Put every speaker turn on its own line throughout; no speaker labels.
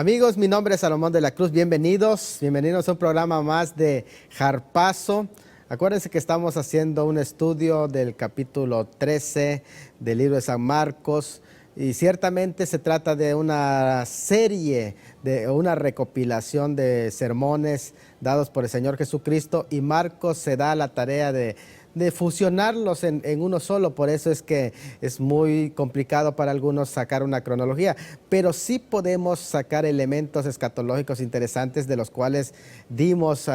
Amigos, mi nombre es Salomón de la Cruz. Bienvenidos a un programa más de Harpazo. Acuérdense que estamos haciendo un estudio del capítulo 13 del libro de San Marcos. Y ciertamente se trata de una serie, de una recopilación de sermones dados por el Señor Jesucristo. Y Marcos se da la tarea de fusionarlos en uno solo. Por eso es que es muy complicado para algunos sacar una cronología, pero sí podemos sacar elementos escatológicos interesantes, de los cuales dimos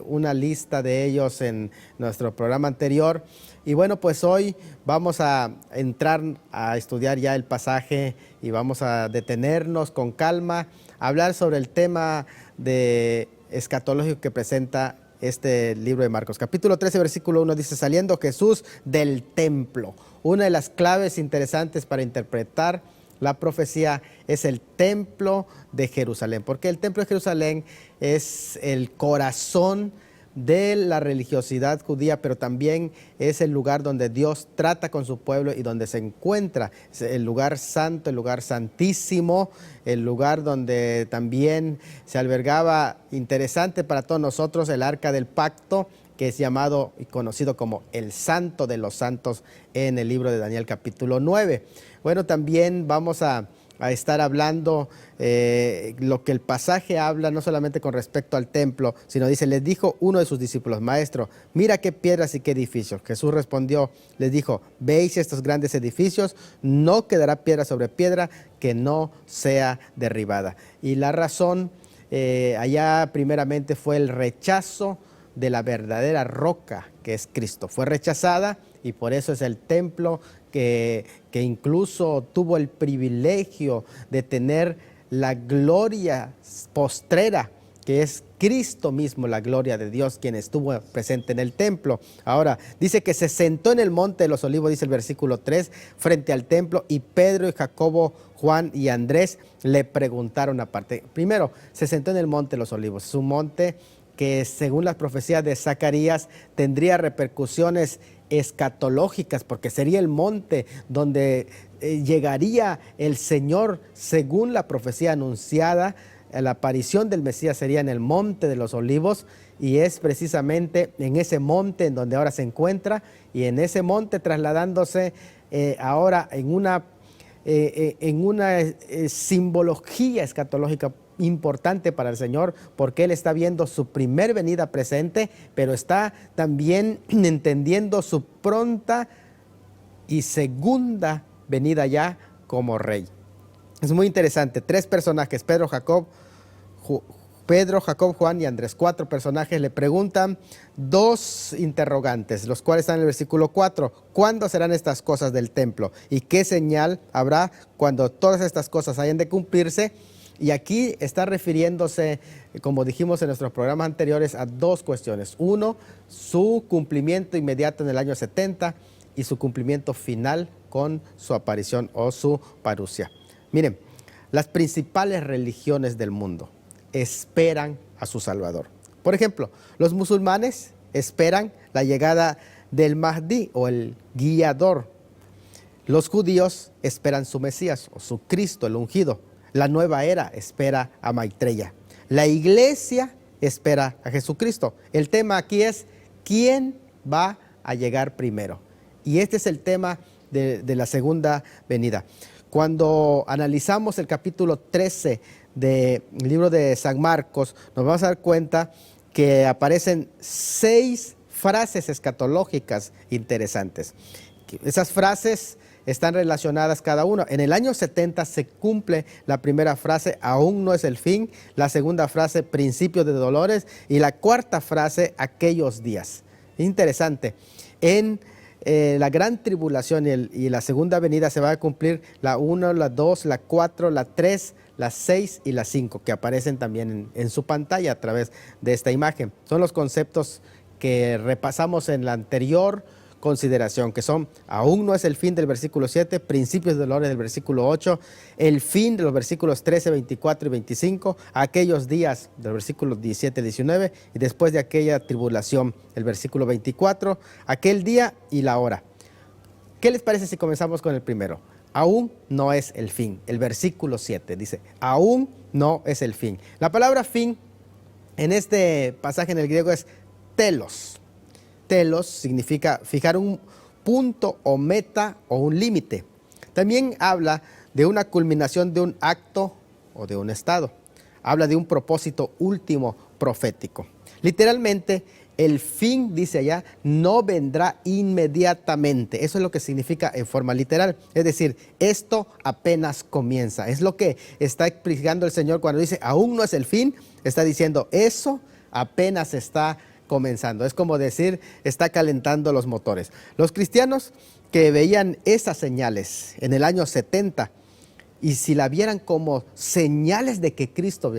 una lista de ellos en nuestro programa anterior. Y bueno, pues hoy vamos a entrar a estudiar ya el pasaje y vamos a detenernos con calma, a hablar sobre el tema de escatológico que presenta este libro de Marcos. Capítulo 13, versículo 1 dice: saliendo Jesús del templo. Una de las claves interesantes para interpretar la profecía es el templo de Jerusalén, porque el templo de Jerusalén es el corazón de la religiosidad judía, pero también es el lugar donde Dios trata con su pueblo y donde se encuentra. Es el lugar santo, el lugar santísimo, el lugar donde también se albergaba, interesante para todos nosotros, el arca del pacto, que es llamado y conocido como el Santo de los Santos en el libro de Daniel capítulo 9. Bueno, también vamos a estar hablando lo que el pasaje habla, no solamente con respecto al templo, sino dice: les dijo uno de sus discípulos: maestro, mira qué piedras y qué edificios. Jesús respondió, les dijo: veis estos grandes edificios, no quedará piedra sobre piedra que no sea derribada. Y la razón allá primeramente fue el rechazo de la verdadera roca, que es Cristo. Fue rechazada, y por eso es el templo que incluso tuvo el privilegio de tener la gloria postrera, que es Cristo mismo, la gloria de Dios, quien estuvo presente en el templo. Ahora, dice que se sentó en el monte de los olivos, dice el versículo 3, frente al templo, y Pedro y Jacobo, Juan y Andrés le preguntaron aparte. Primero, se sentó en el monte de los olivos. Es un monte que, según las profecías de Zacarías, tendría repercusiones escatológicas, porque sería el monte donde llegaría el Señor, según la profecía anunciada. La aparición del Mesías sería en el monte de los olivos, y es precisamente en ese monte en donde ahora se encuentra, y en ese monte trasladándose ahora en una simbología escatológica importante para el Señor, porque Él está viendo su primer venida presente, pero está también entendiendo su pronta y segunda venida ya como Rey. Es muy interesante. Tres personajes: Pedro, Jacob, Juan y Andrés. Cuatro personajes le preguntan dos interrogantes, los cuales están en el versículo 4. ¿Cuándo serán estas cosas del templo? ¿Y qué señal habrá cuando todas estas cosas hayan de cumplirse? Y aquí está refiriéndose, como dijimos en nuestros programas anteriores, a dos cuestiones. Uno, su cumplimiento inmediato en el año 70, y su cumplimiento final con su aparición o su parusia. Miren, las principales religiones del mundo esperan a su Salvador. Por ejemplo, los musulmanes esperan la llegada del Mahdi, o el guiador. Los judíos esperan su Mesías, o su Cristo, el ungido. La nueva era espera a Maitreya. La iglesia espera a Jesucristo. El tema aquí es: ¿quién va a llegar primero? Y este es el tema de la segunda venida. Cuando analizamos el capítulo 13 del libro de San Marcos, nos vamos a dar cuenta que aparecen 6 frases escatológicas interesantes. Esas frases están relacionadas cada una. En el año 70 se cumple la primera frase: aún no es el fin. La segunda frase: principio de dolores. Y la cuarta frase: aquellos días. Interesante. En la gran tribulación y la segunda venida se va a cumplir la 1, la 2, la 4, la 3, la 6 y la 5, que aparecen también en su pantalla a través de esta imagen. Son los conceptos que repasamos en la anterior consideración, que son: aún no es el fin, del versículo 7, principios de dolores del versículo 8, el fin de los versículos 13, 24 y 25, aquellos días del versículo 17, 19, y después de aquella tribulación, el versículo 24, aquel día y la hora. ¿Qué les parece si comenzamos con el primero? Aún no es el fin. El versículo 7 dice: aún no es el fin. La palabra fin en este pasaje en el griego es telos. Telos significa fijar un punto o meta o un límite. También habla de una culminación de un acto o de un estado. Habla de un propósito último profético. Literalmente, el fin, dice allá, no vendrá inmediatamente. Eso es lo que significa en forma literal. Es decir, esto apenas comienza. Es lo que está explicando el Señor cuando dice, aún no es el fin. Está diciendo, eso apenas está comenzando. Es como decir, está calentando los motores. Los cristianos que veían esas señales en el año 70, y si la vieran como señales de que Cristo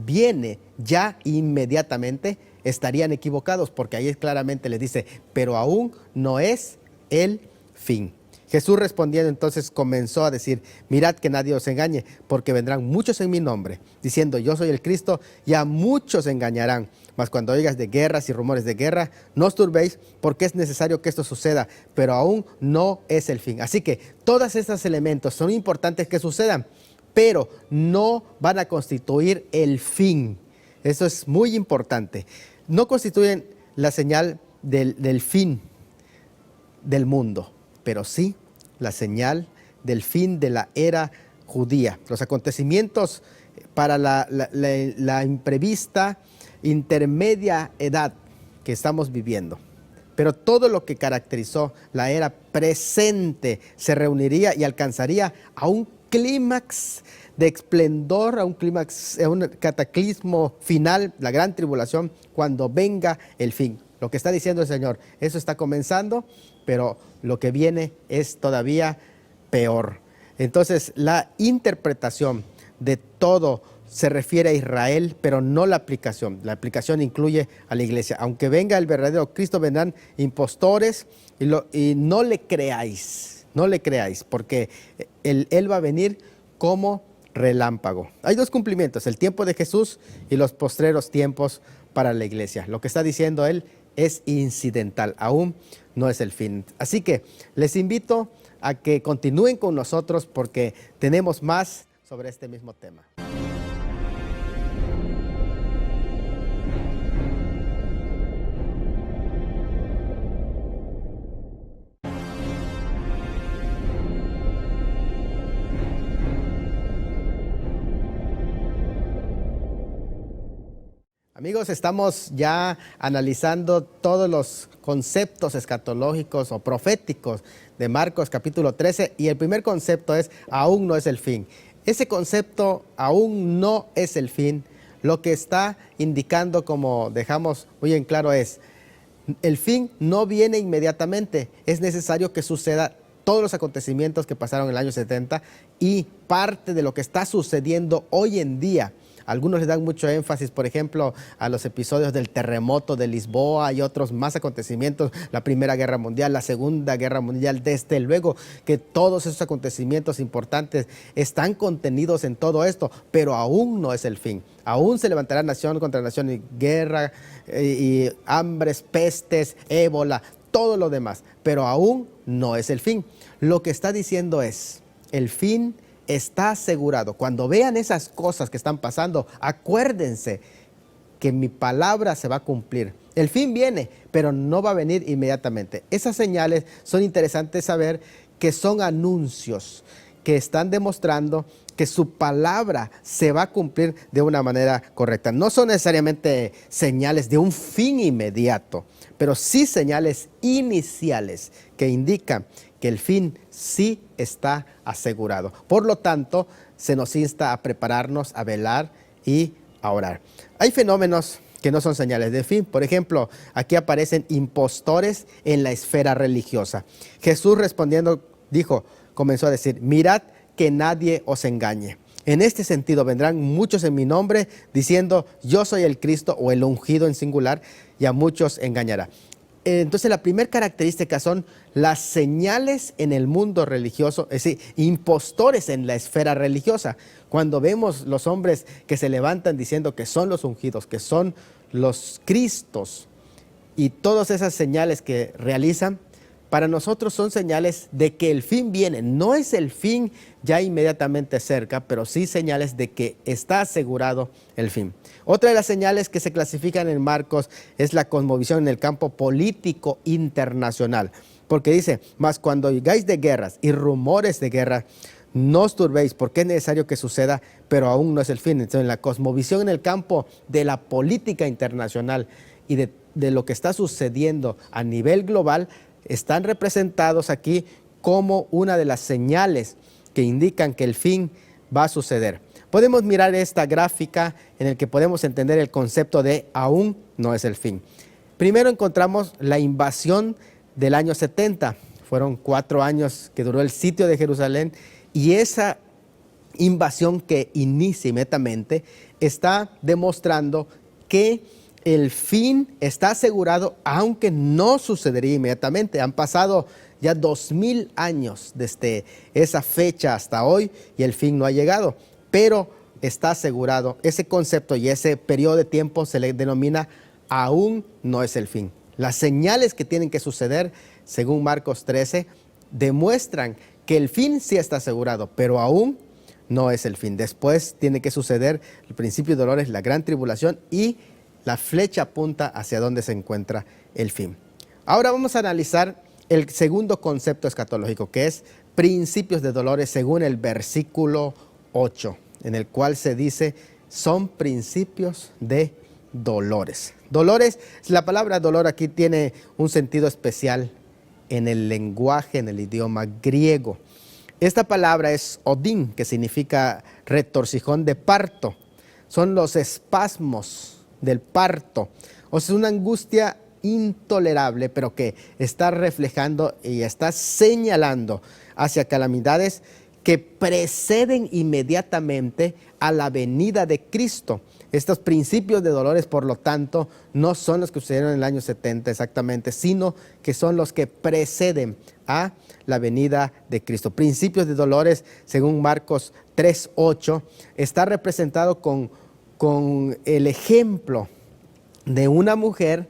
viene ya inmediatamente, estarían equivocados, porque ahí claramente les dice, pero aún no es el fin. Jesús respondiendo entonces comenzó a decir, mirad que nadie os engañe, porque vendrán muchos en mi nombre, diciendo yo soy el Cristo, y a muchos engañarán. Mas cuando oigas de guerras y rumores de guerra, no os turbéis, porque es necesario que esto suceda, pero aún no es el fin. Así que todos estos elementos son importantes que sucedan, pero no van a constituir el fin. Eso es muy importante. No constituyen la señal del fin del mundo, pero sí la señal del fin de la era judía. Los acontecimientos para la imprevista intermedia edad que estamos viviendo. Pero todo lo que caracterizó la era presente se reuniría y alcanzaría a un clímax de esplendor, a un clímax, a un cataclismo final, la gran tribulación, cuando venga el fin. Lo que está diciendo el Señor, eso está comenzando, pero lo que viene es todavía peor. Entonces, la interpretación de todo se refiere a Israel, pero no la aplicación. La aplicación incluye a la iglesia. Aunque venga el verdadero Cristo, vendrán impostores y no le creáis, porque Él va a venir como relámpago. Hay dos cumplimientos, el tiempo de Jesús y los postreros tiempos para la iglesia. Lo que está diciendo Él es incidental, aún no es el fin. Así que les invito a que continúen con nosotros porque tenemos más sobre este mismo tema. Amigos, estamos ya analizando todos los conceptos escatológicos o proféticos de Marcos capítulo 13 y el primer concepto es aún no es el fin. Ese concepto aún no es el fin, lo que está indicando, como dejamos muy en claro, es el fin no viene inmediatamente, es necesario que suceda todos los acontecimientos que pasaron en el año 70 y parte de lo que está sucediendo hoy en día. Algunos le dan mucho énfasis, por ejemplo, a los episodios del terremoto de Lisboa y otros más acontecimientos, la Primera Guerra Mundial, la Segunda Guerra Mundial. Desde luego que todos esos acontecimientos importantes están contenidos en todo esto, pero aún no es el fin. Aún se levantará nación contra nación y guerra y hambres, pestes, ébola, todo lo demás, pero aún no es el fin. Lo que está diciendo es, el fin está asegurado. Cuando vean esas cosas que están pasando, acuérdense que mi palabra se va a cumplir. El fin viene, pero no va a venir inmediatamente. Esas señales son interesantes saber que son anuncios que están demostrando que su palabra se va a cumplir de una manera correcta. No son necesariamente señales de un fin inmediato, pero sí señales iniciales que indican que el fin sí está asegurado. Por lo tanto, se nos insta a prepararnos, a velar y a orar. Hay fenómenos que no son señales de fin. Por ejemplo, aquí aparecen impostores en la esfera religiosa. Jesús respondiendo comenzó a decir, mirad que nadie os engañe. En este sentido vendrán muchos en mi nombre diciendo yo soy el Cristo o el ungido en singular, y a muchos engañará. Entonces la primera característica son las señales en el mundo religioso, es decir, impostores en la esfera religiosa. Cuando vemos los hombres que se levantan diciendo que son los ungidos, que son los Cristos, y todas esas señales que realizan, para nosotros son señales de que el fin viene. No es el fin ya inmediatamente cerca, pero sí señales de que está asegurado el fin. Otra de las señales que se clasifican en Marcos es la cosmovisión en el campo político internacional. Porque dice, mas cuando oigáis de guerras y rumores de guerra, no os turbéis, porque es necesario que suceda, pero aún no es el fin. Entonces, la cosmovisión en el campo de la política internacional y de lo que está sucediendo a nivel global, están representados aquí como una de las señales que indican que el fin va a suceder. Podemos mirar esta gráfica en la que podemos entender el concepto de aún no es el fin. Primero encontramos la invasión del año 70. Fueron 4 años que duró el sitio de Jerusalén, y esa invasión que inicia inmediatamente está demostrando que el fin está asegurado, aunque no sucedería inmediatamente. Han pasado ya 2000 años desde esa fecha hasta hoy y el fin no ha llegado, pero está asegurado. Ese concepto y ese periodo de tiempo se le denomina aún no es el fin. Las señales que tienen que suceder, según Marcos 13, demuestran que el fin sí está asegurado, pero aún no es el fin. Después tiene que suceder el principio de dolores, la gran tribulación, y la flecha apunta hacia donde se encuentra el fin. Ahora vamos a analizar el segundo concepto escatológico, que es principios de dolores, según el versículo 8, en el cual se dice, son principios de dolores. Dolores, la palabra dolor aquí tiene un sentido especial en el lenguaje, en el idioma griego. Esta palabra es odín, que significa retorcijón de parto. Son los espasmos del parto. O sea, es una angustia intolerable, pero que está reflejando y está señalando hacia calamidades que preceden inmediatamente a la venida de Cristo. Estos principios de dolores, por lo tanto, no son los que sucedieron en el año 70 exactamente, sino que son los que preceden a la venida de Cristo. Principios de dolores, según Marcos 3:8, está representado con el ejemplo de una mujer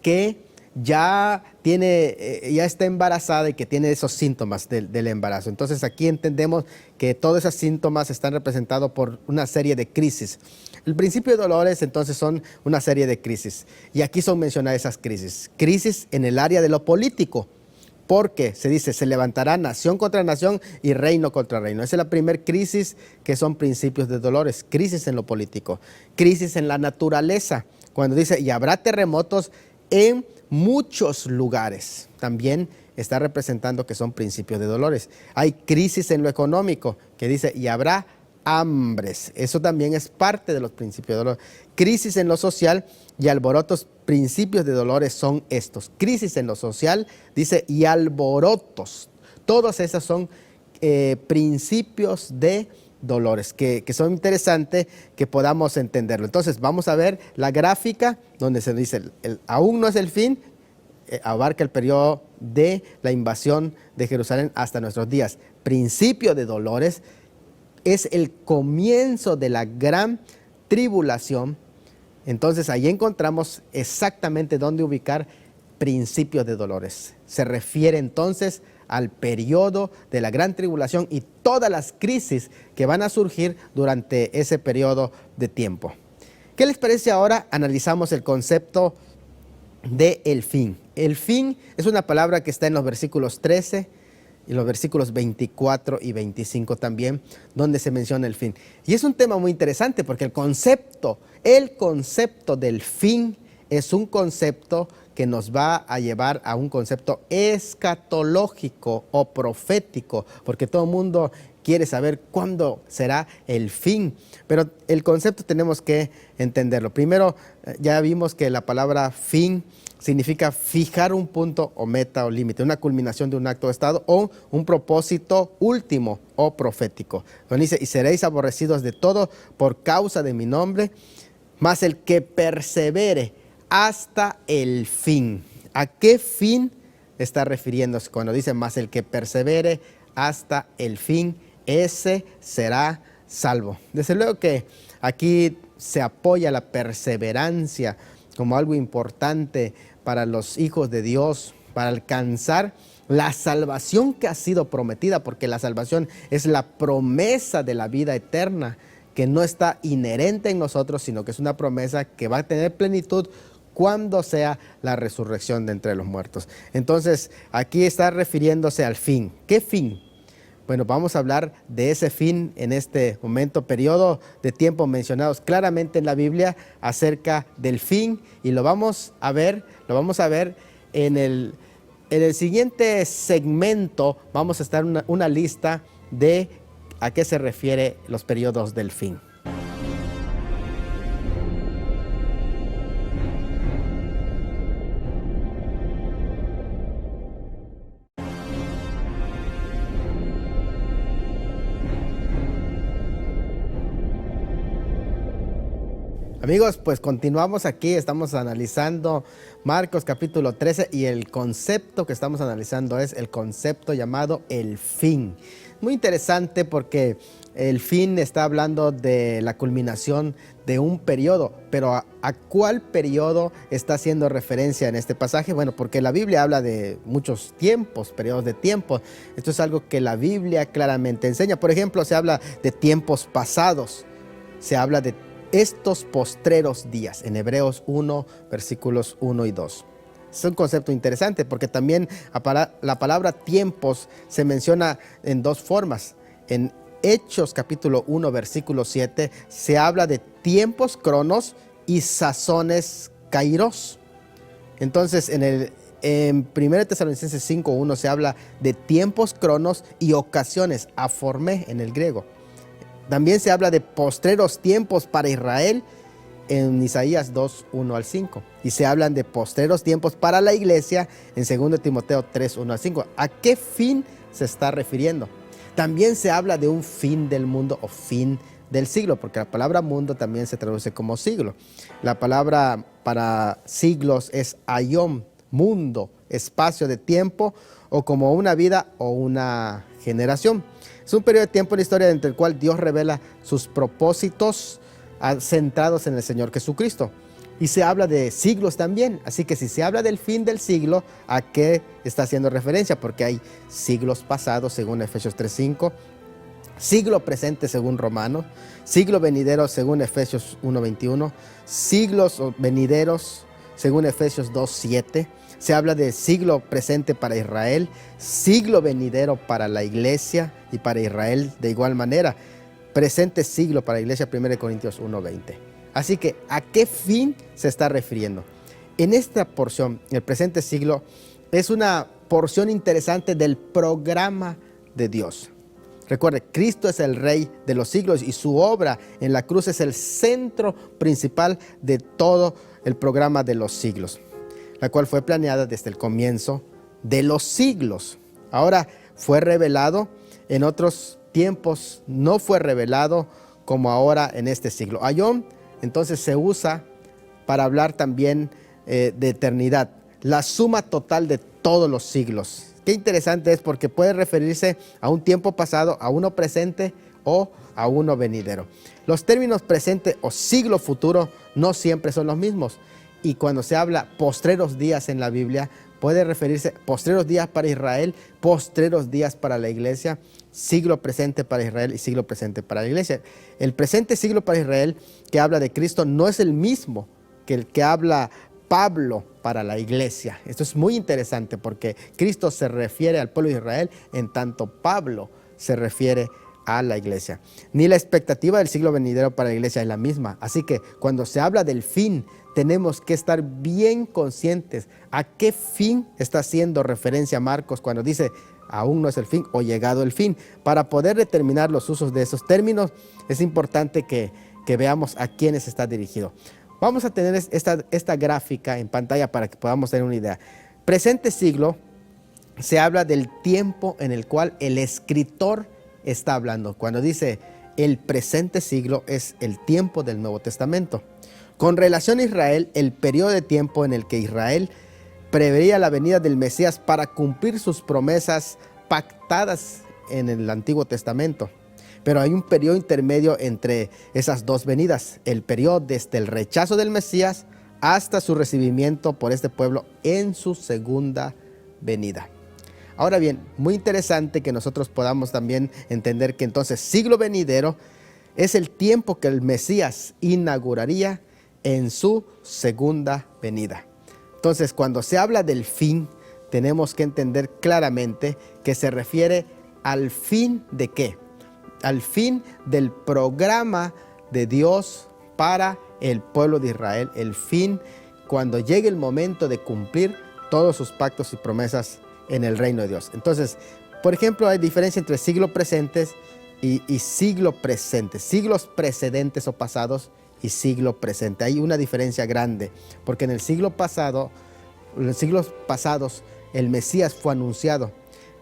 que ya está embarazada y que tiene esos síntomas del embarazo. Entonces aquí entendemos que todos esos síntomas están representados por una serie de crisis. El principio de dolores entonces son una serie de crisis, y aquí son mencionadas esas crisis. Crisis en el área de lo político, porque se dice, se levantará nación contra nación y reino contra reino. Esa es la primera crisis, que son principios de dolores. Crisis en lo político, crisis en la naturaleza, cuando dice, y habrá terremotos en muchos lugares. También está representando que son principios de dolores. Hay crisis en lo económico, que dice, y habrá hambres. Eso también es parte de los principios de dolor. Crisis en lo social y alborotos. Principios de dolores son estos. Crisis en lo social, dice, y alborotos. Todos esos son principios de dolores, que son interesantes que podamos entenderlo. Entonces vamos a ver la gráfica donde se dice, aún no es el fin, abarca el periodo de la invasión de Jerusalén hasta nuestros días. Principio de dolores es el comienzo de la gran tribulación. Entonces ahí encontramos exactamente dónde ubicar principios de dolores. Se refiere entonces al periodo de la gran tribulación y todas las crisis que van a surgir durante ese periodo de tiempo. ¿Qué les parece ahora? Analizamos el concepto de el fin. El fin es una palabra que está en los versículos 13 y los versículos 24 y 25 también, donde se menciona el fin. Y es un tema muy interesante porque el concepto del fin es un concepto que nos va a llevar a un concepto escatológico o profético, porque todo el mundo quiere saber cuándo será el fin, pero el concepto tenemos que entenderlo. Primero, ya vimos que la palabra fin significa fijar un punto o meta o límite, una culminación de un acto de estado o un propósito último o profético. Donde dice, y seréis aborrecidos de todo por causa de mi nombre, mas el que persevere hasta el fin. ¿A qué fin está refiriéndose cuando dice más el que persevere hasta el fin? Ese será salvo. Desde luego que aquí se apoya la perseverancia como algo importante para los hijos de Dios, para alcanzar la salvación que ha sido prometida, porque la salvación es la promesa de la vida eterna, que no está inherente en nosotros, sino que es una promesa que va a tener plenitud cuando sea la resurrección de entre los muertos. Entonces, aquí está refiriéndose al fin. ¿Qué fin? Bueno, vamos a hablar de ese fin en este momento, periodo de tiempo mencionados claramente en la Biblia acerca del fin, y lo vamos a ver en el siguiente segmento. Vamos a estar una lista de a qué se refiere los periodos del fin. Amigos, pues continuamos aquí, estamos analizando Marcos capítulo 13 y el concepto que estamos analizando es el concepto llamado el fin. Muy interesante porque el fin está hablando de la culminación de un periodo, pero ¿a cuál periodo está haciendo referencia en este pasaje? Bueno, porque la Biblia habla de muchos tiempos, periodos de tiempo. Esto es algo que la Biblia claramente enseña. Por ejemplo, se habla de tiempos pasados, se habla de estos postreros días, en Hebreos 1, versículos 1 y 2. Es un concepto interesante porque también la palabra tiempos se menciona en dos formas. En Hechos capítulo 1, versículo 7, se habla de tiempos cronos y sazones kairos. Entonces, en 1 Tesalonicenses 5, 1 se habla de tiempos cronos y ocasiones, aformé en el griego. También se habla de postreros tiempos para Israel en Isaías 2, 1 al 5. Y se hablan de postreros tiempos para la iglesia en 2 Timoteo 3, 1 al 5. ¿A qué fin se está refiriendo? También se habla de un fin del mundo o fin del siglo, porque la palabra mundo también se traduce como siglo. La palabra para siglos es aion, mundo, espacio de tiempo, o como una vida o una generación. Es un periodo de tiempo en la historia entre el cual Dios revela sus propósitos centrados en el Señor Jesucristo. Y se habla de siglos también. Así que si se habla del fin del siglo, ¿a qué está haciendo referencia? Porque hay siglos pasados según Efesios 3:5, siglo presente según Romanos, siglo venidero según Efesios 1:21, siglos venideros según Efesios 2:7. Se habla de siglo presente para Israel, siglo venidero para la iglesia y para Israel de igual manera. Presente siglo para la iglesia, 1 Corintios 1:20. Así que, ¿a qué fin se está refiriendo? En esta porción, el presente siglo es una porción interesante del programa de Dios. Recuerde, Cristo es el Rey de los siglos y su obra en la cruz es el centro principal de todo el programa de los siglos, la cual fue planeada desde el comienzo de los siglos. Ahora fue revelado en otros tiempos, no fue revelado como ahora en este siglo. Aion entonces se usa para hablar también de eternidad, la suma total de todos los siglos. Qué interesante es porque puede referirse a un tiempo pasado, a uno presente o a uno venidero. Los términos presente o siglo futuro no siempre son los mismos. Y cuando se habla postreros días en la Biblia, puede referirse postreros días para Israel, postreros días para la iglesia, siglo presente para Israel y siglo presente para la iglesia. El presente siglo para Israel que habla de Cristo no es el mismo que el que habla Pablo para la iglesia. Esto es muy interesante porque Cristo se refiere al pueblo de Israel, en tanto Pablo se refiere a la iglesia. Ni la expectativa del siglo venidero para la iglesia es la misma. Así que cuando se habla del fin, tenemos que estar bien conscientes a qué fin está haciendo referencia Marcos cuando dice aún no es el fin o llegado el fin. Para poder determinar los usos de esos términos, es importante que veamos a quiénes está dirigido. Vamos a tener esta gráfica en pantalla para que podamos tener una idea. Presente siglo se habla del tiempo en el cual el escritor está hablando. Cuando dice el presente siglo es el tiempo del Nuevo Testamento. Con relación a Israel, el periodo de tiempo en el que Israel preveía la venida del Mesías para cumplir sus promesas pactadas en el Antiguo Testamento. Pero hay un periodo intermedio entre esas dos venidas, el periodo desde el rechazo del Mesías hasta su recibimiento por este pueblo en su segunda venida. Ahora bien, muy interesante que nosotros podamos también entender que entonces siglo venidero es el tiempo que el Mesías inauguraría en su segunda venida. Entonces, cuando se habla del fin, tenemos que entender claramente que se refiere al fin de ¿qué? Al fin del programa de Dios para el pueblo de Israel, el fin cuando llegue el momento de cumplir todos sus pactos y promesas en el reino de Dios. Entonces, por ejemplo, hay diferencia entre siglos presentes y siglo presente, siglos precedentes o pasados y siglo presente. Hay una diferencia grande, porque en los siglos pasados, el Mesías fue anunciado,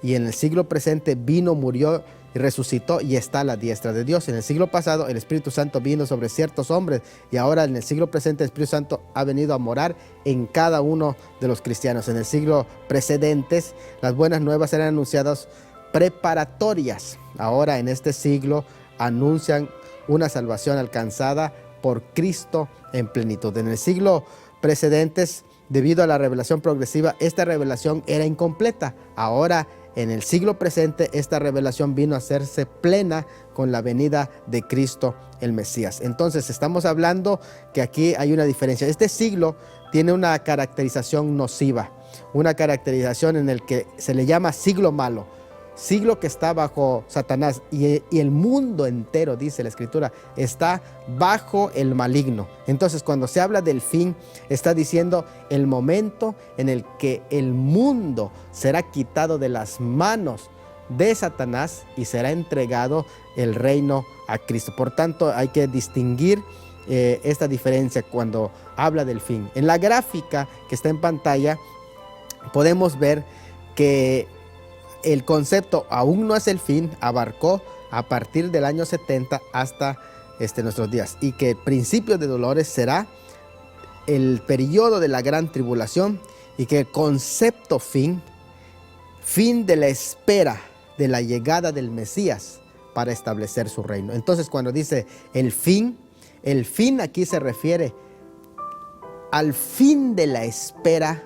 y en el siglo presente vino, murió y resucitó y está a la diestra de Dios. En el siglo pasado el Espíritu Santo vino sobre ciertos hombres, y ahora en el siglo presente el Espíritu Santo ha venido a morar en cada uno de los cristianos. En el siglo precedentes las buenas nuevas eran anunciadas preparatorias. Ahora en este siglo anuncian una salvación alcanzada por Cristo en plenitud. En el siglo precedentes, debido a la revelación progresiva, esta revelación era incompleta. Ahora en el siglo presente esta revelación vino a hacerse plena con la venida de Cristo el Mesías. Entonces estamos hablando que aquí hay una diferencia. Este siglo tiene una caracterización nociva, una caracterización en el que se le llama siglo malo, siglo que está bajo Satanás, y el mundo entero, dice la Escritura, está bajo el maligno. Entonces, cuando se habla del fin, está diciendo el momento en el que el mundo será quitado de las manos de Satanás y será entregado el reino a Cristo. Por tanto, hay que distinguir esta diferencia cuando habla del fin. En la gráfica que está en pantalla podemos ver que el concepto aún no es el fin, abarcó a partir del año 70 hasta nuestros días, y que el principio de dolores será el periodo de la gran tribulación, y que el concepto fin de la espera de la llegada del Mesías para establecer su reino. Entonces, cuando dice el fin aquí se refiere al fin de la espera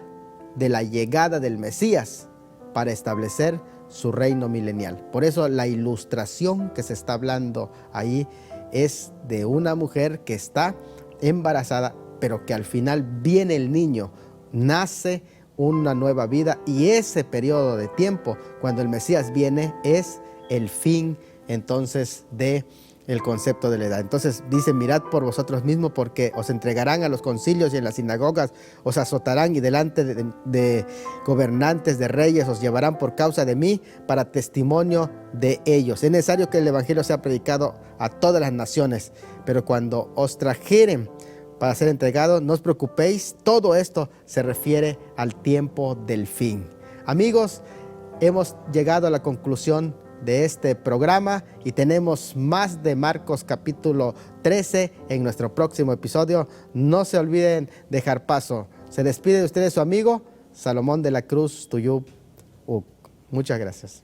de la llegada del Mesías para establecer su reino milenial. Por eso la ilustración que se está hablando ahí es de una mujer que está embarazada, pero que al final viene el niño, nace una nueva vida, y ese periodo de tiempo, cuando el Mesías viene, es el fin entonces de el concepto de la edad. Entonces dice: mirad por vosotros mismos, porque os entregarán a los concilios y en las sinagogas os azotarán, y delante de gobernantes, de reyes, os llevarán por causa de mí para testimonio de ellos. Es necesario que el evangelio sea predicado a todas las naciones, pero cuando os trajeren para ser entregado, no os preocupéis. Todo esto se refiere al tiempo del fin. Amigos, hemos llegado a la conclusión de este programa y tenemos más de Marcos capítulo 13 en nuestro próximo episodio. No se olviden dejar paso. Se despide de ustedes su amigo Salomón de la Cruz Tuyub Uc. Muchas gracias.